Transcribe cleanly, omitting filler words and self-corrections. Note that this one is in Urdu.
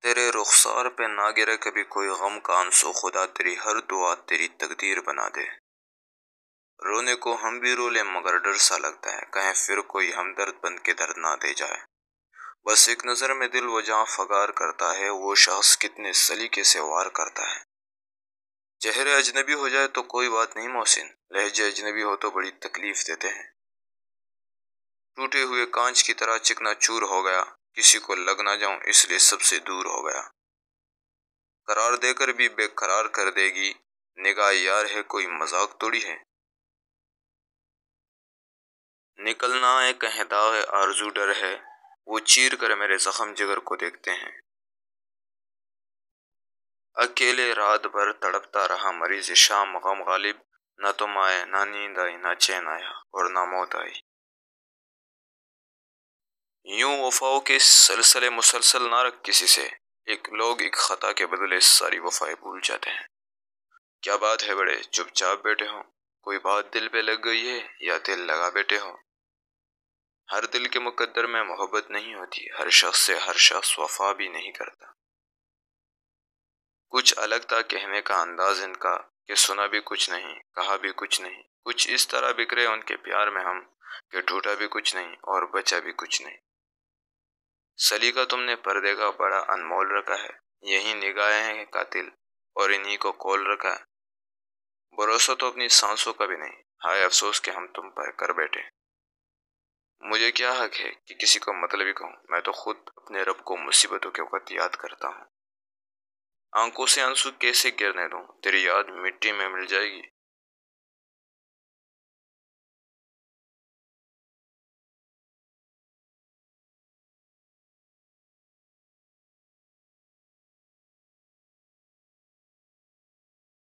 تیرے رخسار پہ نہ گرے کبھی کوئی غم کا آنسو، خدا تیری ہر دعا تیری تقدیر بنا دے۔ رونے کو ہم بھی رو لیں مگر ڈر سا لگتا ہے، کہیں پھر کوئی ہمدرد بن کے درد نہ دے جائے۔ بس ایک نظر میں دل وہ جہاں فگار کرتا ہے، وہ شخص کتنے سلیقے سے وار کرتا ہے۔ چہرے اجنبی ہو جائے تو کوئی بات نہیں محسن، لہجے اجنبی ہو تو بڑی تکلیف دیتے ہیں۔ ٹوٹے ہوئے کانچ کی طرح چکنا چور ہو گیا، کسی کو لگ نہ جاؤں اس لیے سب سے دور ہو گیا۔ قرار دے کر بھی بے قرار کر دے گی، نگاہ یار ہے کوئی مذاق توڑی ہے۔ نکلنا ہے کہیں داغ آرزو ڈر ہے، وہ چیر کر میرے زخم جگر کو دیکھتے ہیں۔ اکیلے رات بھر تڑپتا رہا مریض شام، غم غالب، نہ تم آئے نہ نیند آئی نہ چین آیا اور نہ موت آئی۔ یوں وفاؤں کے سلسلے مسلسل نہ رکھ کسی سے، لوگ ایک خطا کے بدلے ساری وفائیں بھول جاتے ہیں۔ کیا بات ہے بڑے چپ چاپ بیٹھے ہو، کوئی بات دل پہ لگ گئی ہے یا دل لگا بیٹھے ہو؟ ہر دل کے مقدر میں محبت نہیں ہوتی، ہر شخص سے ہر شخص وفا بھی نہیں کرتا۔ کچھ الگ تھا کہنے کا انداز ان کا، کہ سنا بھی کچھ نہیں کہا بھی کچھ نہیں، کچھ اس طرح بکھرے ان کے پیار میں ہم، کہ ٹوٹا بھی کچھ نہیں اور بچا بھی کچھ نہیں۔ سلیقہ تم نے پردے کا بڑا انمول رکھا ہے، یہی نگاہیں ہیں قاتل اور انہی کو کول رکھا ہے۔ بھروسہ تو اپنی سانسوں کا بھی نہیں، ہائے افسوس کہ ہم تم پر کر بیٹھے۔ مجھے کیا حق ہے کہ کسی کو مطلبی کہوں، میں تو خود اپنے رب کو مصیبتوں کے وقت یاد کرتا ہوں۔ آنکھوں سے آنسو کیسے گرنے دوں، تیری یاد مٹی میں مل جائے گی۔